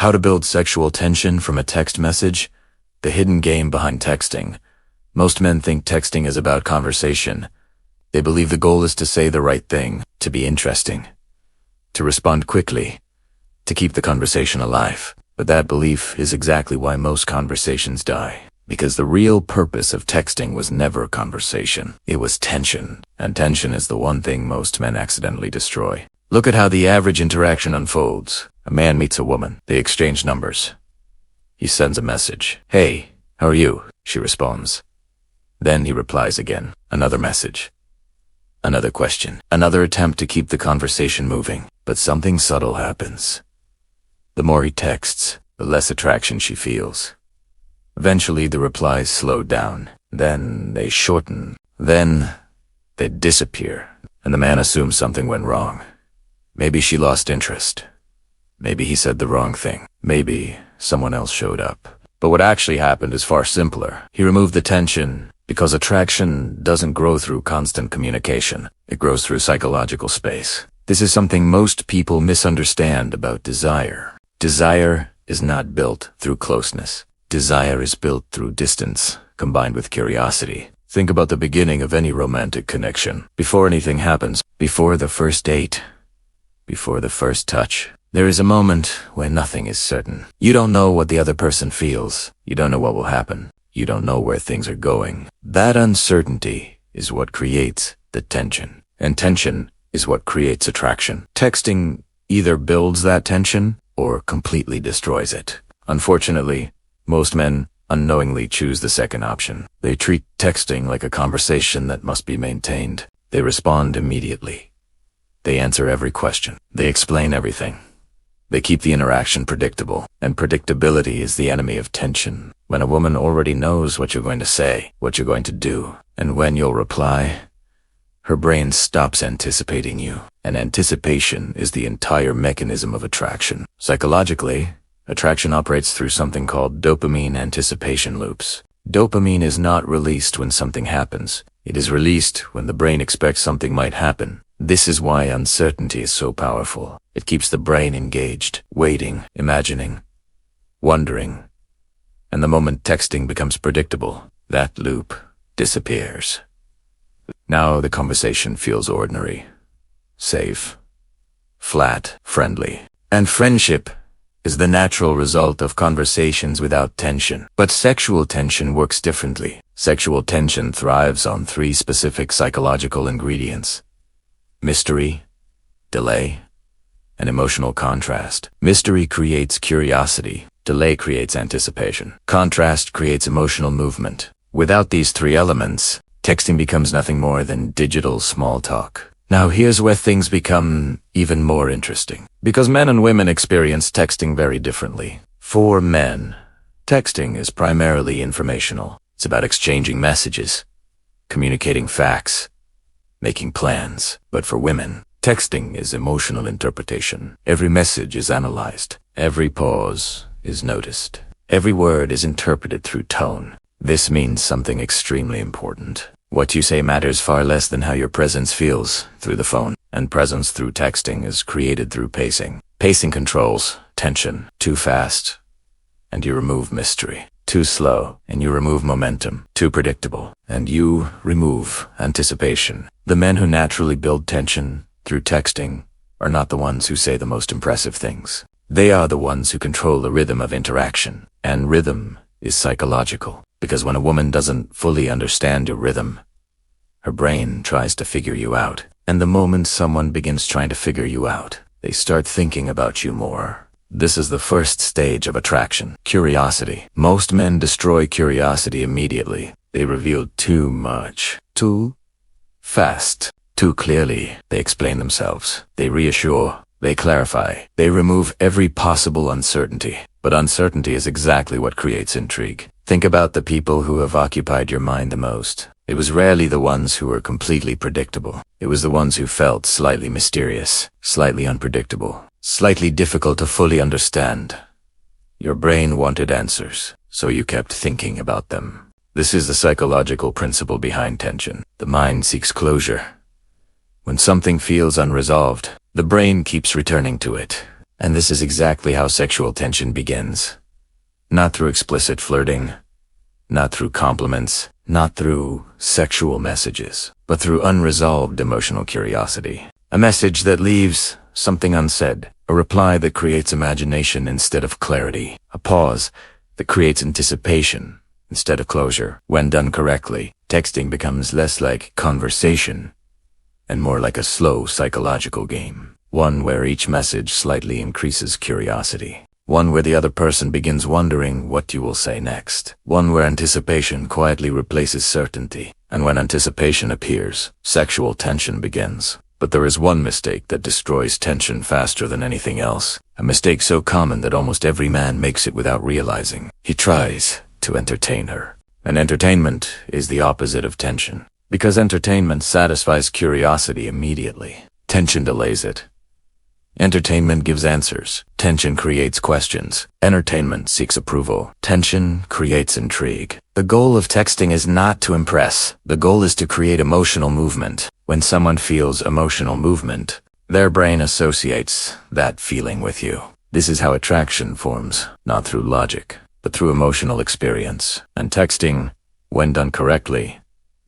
How to build sexual tension from a text message? The hidden game behind texting. Most men think texting is about conversation. They believe the goal is to say the right thing, to be interesting, to respond quickly, to keep the conversation alive. But that belief is exactly why most conversations die. Because the real purpose of texting was never conversation. It was tension. And tension is the one thing most men accidentally destroy. Look at how the average interaction unfolds. A man meets a woman. They exchange numbers. He sends a message. "Hey, how are you?" She responds. Then he replies again. Another message. Another question. Another attempt to keep the conversation moving. But something subtle happens. The more he texts, the less attraction she feels. Eventually, the replies slow down. Then they shorten. Then they disappear. And the man assumes something went wrong. Maybe she lost interest. Maybe he said the wrong thing. Maybe someone else showed up. But what actually happened is far simpler. He removed the tension because attraction doesn't grow through constant communication. It grows through psychological space. This is something most people misunderstand about desire. Desire is not built through closeness. Desire is built through distance, combined with curiosity. Think about the beginning of any romantic connection. Before anything happens, before the first date, before the first touch, there is a moment when nothing is certain. You don't know what the other person feels. You don't know what will happen. You don't know where things are going. That uncertainty is what creates the tension. And tension is what creates attraction. Texting either builds that tension or completely destroys it. Unfortunately, most men unknowingly choose the second option. They treat texting like a conversation that must be maintained. They respond immediately. They answer every question. They explain everything. They keep the interaction predictable, and predictability is the enemy of tension. When a woman already knows what you're going to say, what you're going to do, and when you'll reply, her brain stops anticipating you. And anticipation is the entire mechanism of attraction. Psychologically, attraction operates through something called dopamine anticipation loops. Dopamine is not released when something happens. It is released when the brain expects something might happen. This is why uncertainty is so powerful. It keeps the brain engaged, waiting, imagining, wondering. And the moment texting becomes predictable, that loop disappears. Now the conversation feels ordinary, safe, flat, friendly. And friendship is the natural result of conversations without tension. But sexual tension works differently. Sexual tension thrives on 3 specific psychological ingredients: mystery, delay, and emotional contrast. Mystery creates curiosity. Delay creates anticipation. Contrast creates emotional movement. Without these 3 elements, texting becomes nothing more than digital small talk. Now here's where things become even more interesting. Because men and women experience texting very differently. For men, texting is primarily informational. It's about exchanging messages, communicating facts, making plans. But for women, texting is emotional interpretation. Every message is analyzed. Every pause is noticed. Every word is interpreted through tone. This means something extremely important. What you say matters far less than how your presence feels through the phone. And presence through texting is created through pacing. Pacing controls tension. Too fast, and you remove mystery. Too slow, and you remove momentum. Too predictable, and you remove anticipation. The men who naturally build tension through texting are not the ones who say the most impressive things. They are the ones who control the rhythm of interaction. And rhythm is psychological. Because when a woman doesn't fully understand your rhythm, her brain tries to figure you out. And the moment someone begins trying to figure you out, they start thinking about you more. This is the first stage of attraction, curiosity. Most men destroy curiosity immediately. They reveal too much, too fast, too clearly. They explain themselves. They reassure. They clarify. They remove every possible uncertainty. But uncertainty is exactly what creates intrigue. Think about the people who have occupied your mind the most. It was rarely the ones who were completely predictable. It was the ones who felt slightly mysterious, slightly unpredictable, slightly difficult to fully understand. Your brain wanted answers, so you kept thinking about them. This is the psychological principle behind tension. The mind seeks closure. When something feels unresolved, the brain keeps returning to it. And this is exactly how sexual tension begins. Not through explicit flirting, not through compliments, not through sexual messages, but through unresolved emotional curiosity. A message that leaves something unsaid, a reply that creates imagination instead of clarity, a pause that creates anticipation instead of closure. When done correctly, texting becomes less like conversation and more like a slow psychological game. One where each message slightly increases curiosity. One where the other person begins wondering what you will say next. One where anticipation quietly replaces certainty. And when anticipation appears, sexual tension begins. But there is one mistake that destroys tension faster than anything else. A mistake so common that almost every man makes it without realizing. He tries to entertain her. And entertainment is the opposite of tension. Because entertainment satisfies curiosity immediately. Tension delays it. Entertainment gives answers. Tension creates questions. Entertainment seeks approval. Tension creates intrigue. The goal of texting is not to impress. The goal is to create emotional movement. When someone feels emotional movement, their brain associates that feeling with you. This is how attraction forms, not through logic, but through emotional experience. And texting, when done correctly,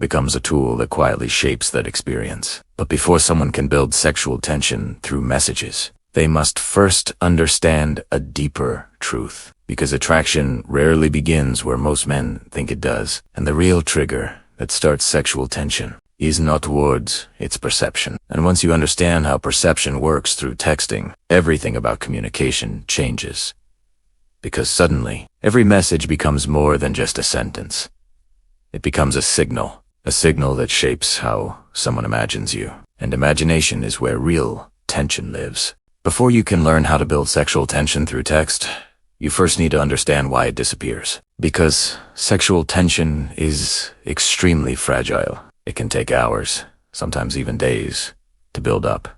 becomes a tool that quietly shapes that experience. But before someone can build sexual tension through messages, they must first understand a deeper truth. Because attraction rarely begins where most men think it does. And the real trigger that starts sexual tension is not words, it's perception. And once you understand how perception works through texting, everything about communication changes. Because suddenly, every message becomes more than just a sentence. It becomes a signal that shapes how someone imagines you. And imagination is where real tension lives. Before you can learn how to build sexual tension through text, you first need to understand why it disappears. Because sexual tension is extremely fragile. It can take hours, sometimes even days, to build up.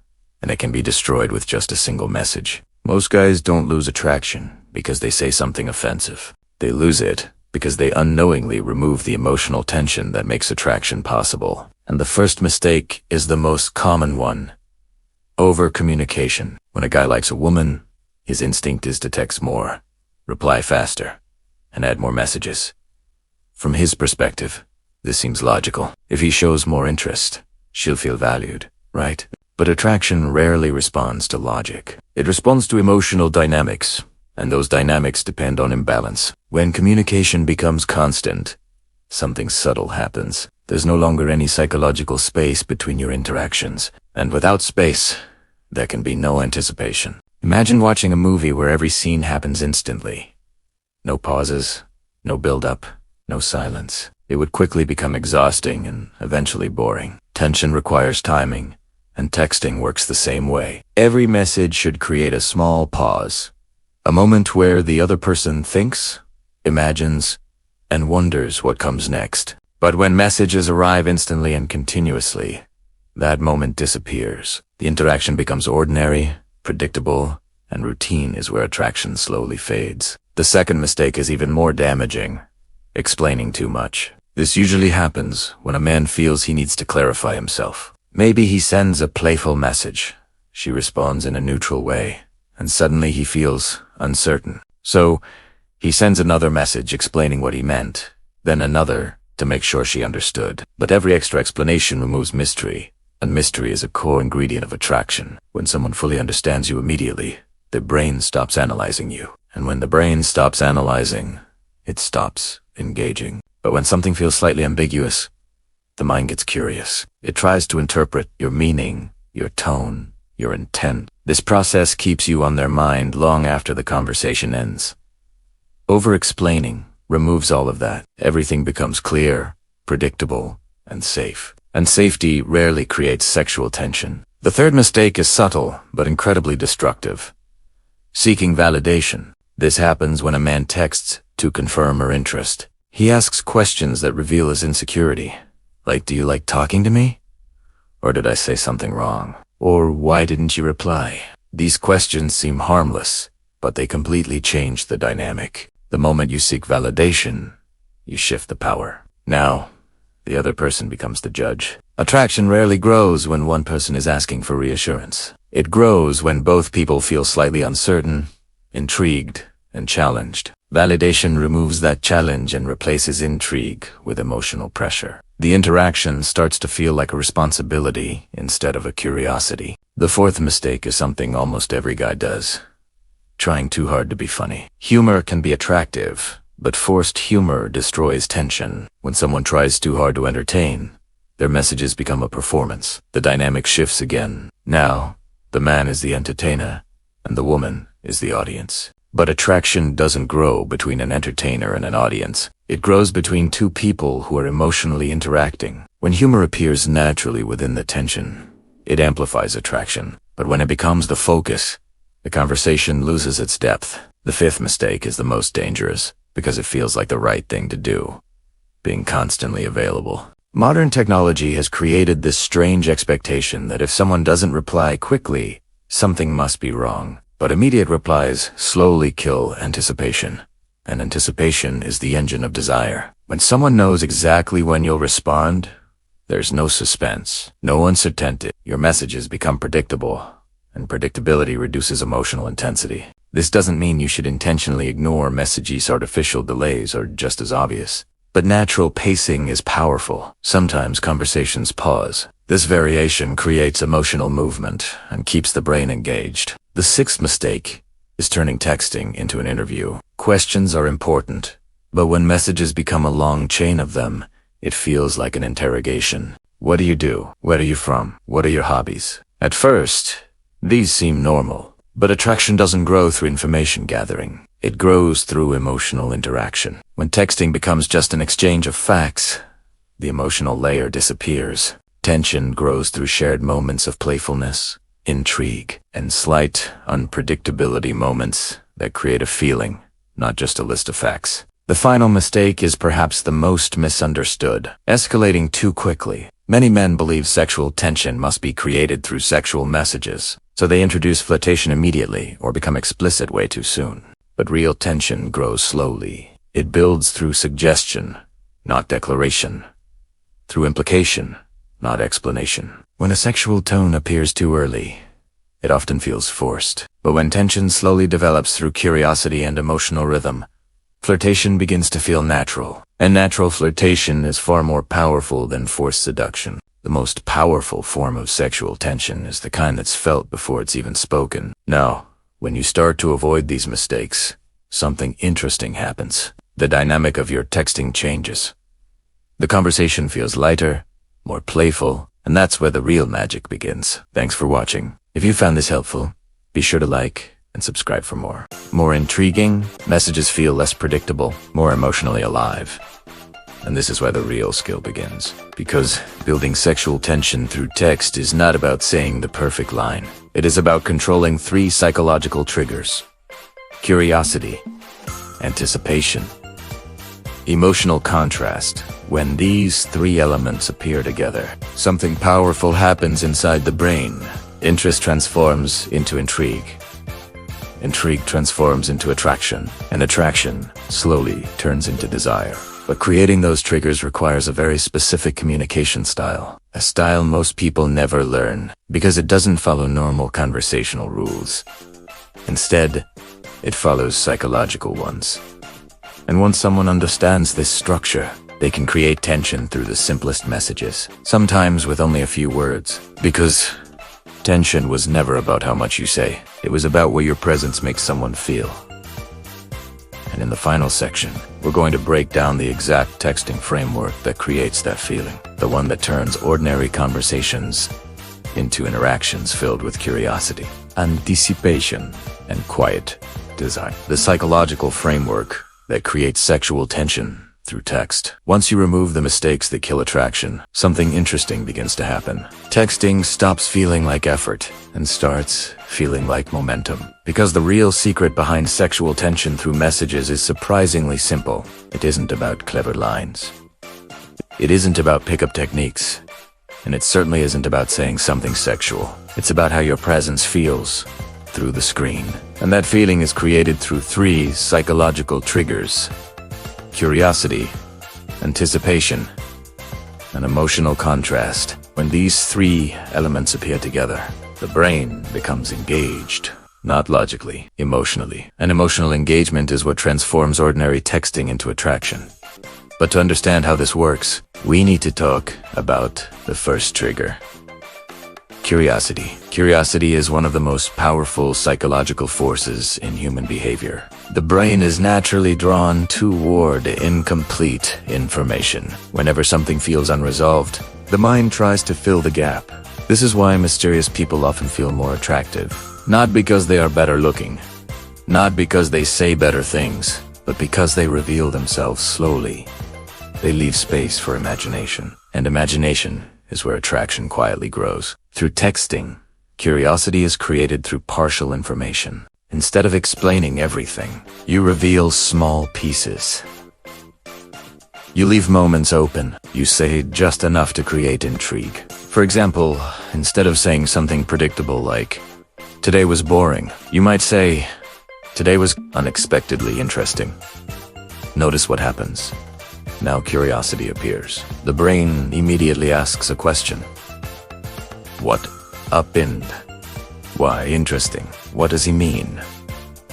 And it can be destroyed with just a single message. Most guys don't lose attraction because they say something offensive. They lose it because they unknowingly remove the emotional tension that makes attraction possible. And the first mistake is the most common one. Over-communication. When a guy likes a woman, his instinct is to text more, reply faster, and add more messages. From his perspective, this seems logical. If he shows more interest, she'll feel valued, right? But attraction rarely responds to logic. It responds to emotional dynamics. And those dynamics depend on imbalance. When communication becomes constant, something subtle happens. There's no longer any psychological space between your interactions. And without space, there can be no anticipation. Imagine watching a movie where every scene happens instantly. No pauses, no build-up, no silence. It would quickly become exhausting and eventually boring. Tension requires timing, and texting works the same way. Every message should create a small pause. A moment where the other person thinks, imagines, and wonders what comes next. But when messages arrive instantly and continuously, that moment disappears. The interaction becomes ordinary, predictable, and routine is where attraction slowly fades. The second mistake is even more damaging, explaining too much. This usually happens when a man feels he needs to clarify himself. Maybe he sends a playful message. She responds in a neutral way, and suddenly he feels uncertain. So, he sends another message explaining what he meant, then another to make sure she understood. But every extra explanation removes mystery, and mystery is a core ingredient of attraction. When someone fully understands you immediately, their brain stops analyzing you. And when the brain stops analyzing, it stops engaging. But when something feels slightly ambiguous, the mind gets curious. It tries to interpret your meaning, your tone, your intent. This process keeps you on their mind long after the conversation ends. Over-explaining removes all of that. Everything becomes clear, predictable, and safe. And safety rarely creates sexual tension. The third mistake is subtle, but incredibly destructive. Seeking validation. This happens when a man texts to confirm her interest. He asks questions that reveal his insecurity. Like, do you like talking to me? Or did I say something wrong? Or why didn't you reply? These questions seem harmless, but they completely change the dynamic. The moment you seek validation, you shift the power. Now, the other person becomes the judge. Attraction rarely grows when one person is asking for reassurance. It grows when both people feel slightly uncertain, intrigued, and challenged. Validation removes that challenge and replaces intrigue with emotional pressure. The interaction starts to feel like a responsibility instead of a curiosity. The fourth mistake is something almost every guy does: trying too hard to be funny. Humor can be attractive, but forced humor destroys tension. When someone tries too hard to entertain, their messages become a performance. The dynamic shifts again. Now, the man is the entertainer, and the woman is the audience. But attraction doesn't grow between an entertainer and an audience. It grows between two people who are emotionally interacting. When humor appears naturally within the tension, it amplifies attraction. But when it becomes the focus, the conversation loses its depth. The fifth mistake is the most dangerous, because it feels like the right thing to do: being constantly available. Modern technology has created this strange expectation that if someone doesn't reply quickly, something must be wrong. But immediate replies slowly kill anticipation, and anticipation is the engine of desire. When someone knows exactly when you'll respond, there's no suspense, no uncertainty. Your messages become predictable, and predictability reduces emotional intensity. This doesn't mean you should intentionally ignore messages. Artificial delays are just as obvious. But natural pacing is powerful. Sometimes conversations pause. This variation creates emotional movement and keeps the brain engaged. The sixth mistake is turning texting into an interview. Questions are important, but when messages become a long chain of them, it feels like an interrogation. What do you do? Where are you from? What are your hobbies? At first, these seem normal, but attraction doesn't grow through information gathering. It grows through emotional interaction. When texting becomes just an exchange of facts, the emotional layer disappears. Tension grows through shared moments of playfulness, intrigue, and slight unpredictability moments that create a feeling, not just a list of facts. The final mistake is perhaps the most misunderstood: escalating too quickly. Many men believe sexual tension must be created through sexual messages, so they introduce flirtation immediately or become explicit way too soon. But real tension grows slowly. It builds through suggestion, not declaration; through implication, not explanation. When a sexual tone appears too early, it often feels forced. But when tension slowly develops through curiosity and emotional rhythm, flirtation begins to feel natural. And natural flirtation is far more powerful than forced seduction. The most powerful form of sexual tension is the kind that's felt before it's even spoken. Now, when you start to avoid these mistakes, something interesting happens. The dynamic of your texting changes. The conversation feels lighter, more playful, and that's where the real magic begins. Thanks for watching. If you found this helpful, be sure to like and subscribe for more. More intriguing, messages feel less predictable, more emotionally alive. And this is where the real skill begins. Because building sexual tension through text is not about saying the perfect line. It is about controlling 3 psychological triggers: curiosity, anticipation, emotional contrast. When these 3 elements appear together, something powerful happens inside the brain. Interest transforms into intrigue. Intrigue transforms into attraction, and attraction slowly turns into desire. But creating those triggers requires a very specific communication style, a style most people never learn, because it doesn't follow normal conversational rules. Instead, it follows psychological ones. And once someone understands this structure, they can create tension through the simplest messages, sometimes with only a few words. Because tension was never about how much you say. It was about what your presence makes someone feel. And in the final section, we're going to break down the exact texting framework that creates that feeling. The one that turns ordinary conversations into interactions filled with curiosity, anticipation, and quiet desire. The psychological framework that creates sexual tension through text. Once you remove the mistakes that kill attraction, something interesting begins to happen. Texting stops feeling like effort and starts feeling like momentum. Because the real secret behind sexual tension through messages is surprisingly simple. It isn't about clever lines. It isn't about pickup techniques. And it certainly isn't about saying something sexual. It's about how your presence feels through the screen. And that feeling is created through 3 psychological triggers: curiosity, anticipation, and emotional contrast. When these 3 elements appear together, The brain becomes engaged, not logically, emotionally. And emotional engagement is what transforms ordinary texting into attraction. But to understand how this works, we need to talk about the first trigger. Curiosity. Curiosity is one of the most powerful psychological forces in human behavior. The brain is naturally drawn toward incomplete information. Whenever something feels unresolved, the mind tries to fill the gap. This is why mysterious people often feel more attractive. Not because they are better looking, not because they say better things, but because they reveal themselves slowly. They leave space for imagination, and imagination is where attraction quietly grows. Through texting, curiosity is created through partial information. Instead of explaining everything, you reveal small pieces. You leave moments open. You say just enough to create intrigue. For example, instead of saying something predictable like, "Today was boring," you might say, "Today was unexpectedly interesting." Notice what happens. Now curiosity appears. The brain immediately asks a question. What happened? Why interesting? What does he mean?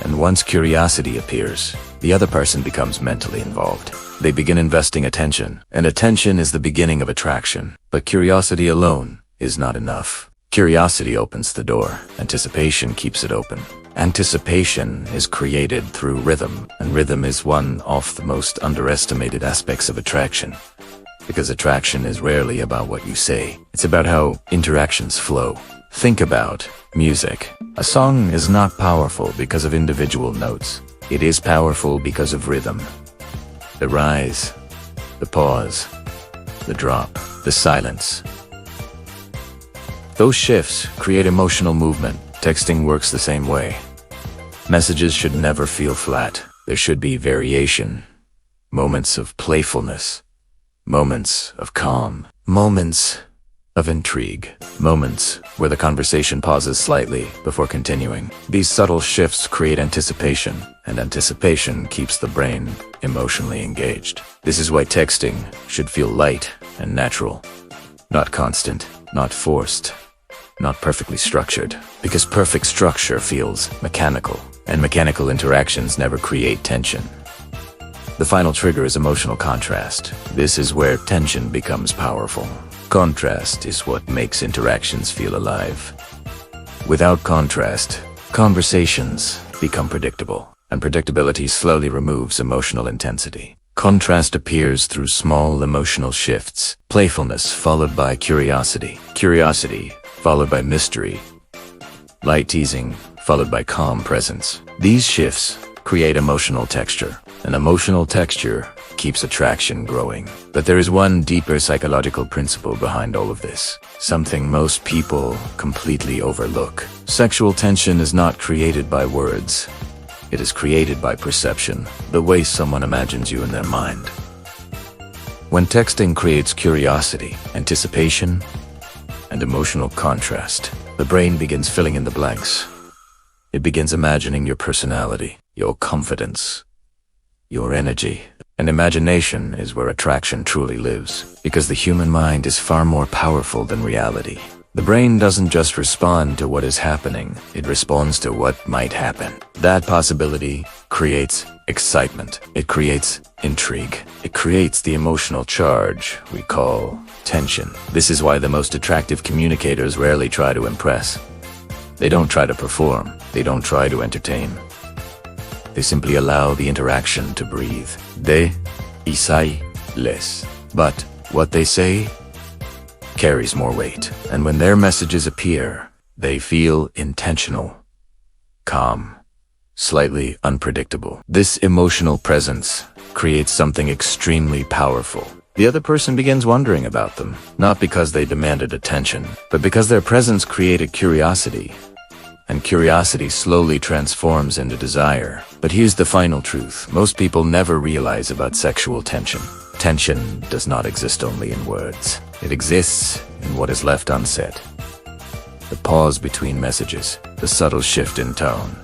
And once curiosity appears, the other person becomes mentally involved. They begin investing attention, and attention is the beginning of attraction. But curiosity alone is not enough. Curiosity opens the door. Anticipation keeps it open. Anticipation is created through rhythm, and rhythm is one of the most underestimated aspects of attraction. Because attraction is rarely about what you say. It's about how interactions flow. Think about music. A song is not powerful because of individual notes. It is powerful because of rhythm. The rise, the pause, the drop, the silence. Those shifts create emotional movement. Texting works the same way. Messages should never feel flat. There should be variation. Moments of playfulness. Moments of calm. Moments of intrigue. Moments where the conversation pauses slightly before continuing. These subtle shifts create anticipation, and anticipation keeps the brain emotionally engaged. This is why texting should feel light and natural. Not constant, not forced, not perfectly structured. Because perfect structure feels mechanical, and mechanical interactions never create tension. The final trigger is emotional contrast. This is where tension becomes powerful. Contrast is what makes interactions feel alive. Without contrast, conversations become predictable, and predictability slowly removes emotional intensity. Contrast appears through small emotional shifts. Playfulness followed by curiosity. Curiosity followed by mystery. Light teasing followed by calm presence. These shifts create emotional texture. And emotional texture keeps attraction growing. But there is one deeper psychological principle behind all of this. Something most people completely overlook. Sexual tension is not created by words. It is created by perception, the way someone imagines you in their mind. When texting creates curiosity, anticipation, and emotional contrast, the brain begins filling in the blanks. It begins imagining your personality, your confidence, your energy. And imagination is where attraction truly lives, because the human mind is far more powerful than reality. The brain doesn't just respond to what is happening, it responds to what might happen. That possibility creates excitement. It creates intrigue. It creates the emotional charge we call tension. This is why the most attractive communicators rarely try to impress. They don't try to perform. They don't try to entertain. They simply allow the interaction to breathe. They say less, but what they say carries more weight. And when their messages appear, they feel intentional, calm, slightly unpredictable. This emotional presence creates something extremely powerful. The other person begins wondering about them, not because they demanded attention, but because their presence created curiosity. And curiosity slowly transforms into desire. But here's the final truth. Most people never realize about sexual tension. Tension does not exist only in words. It exists in what is left unsaid. The pause between messages, the subtle shift in tone,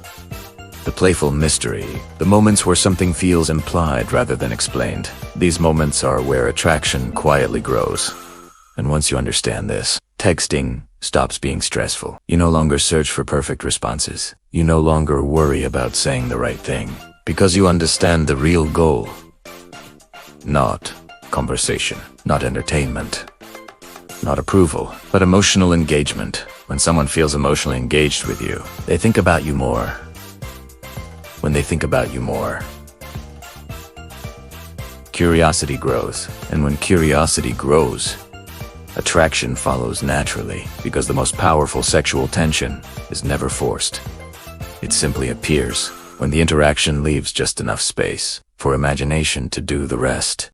the playful mystery, the moments where something feels implied rather than explained. These moments are where attraction quietly grows. And once you understand this, texting stops being stressful. You no longer search for perfect responses. You no longer worry about saying the right thing, because you understand the real goal. Not conversation, not entertainment, not approval, but emotional engagement. When someone feels emotionally engaged with you, they think about you more. When they think about you more, curiosity grows. And when curiosity grows, attraction follows naturally, because the most powerful sexual tension is never forced. It simply appears when the interaction leaves just enough space for imagination to do the rest.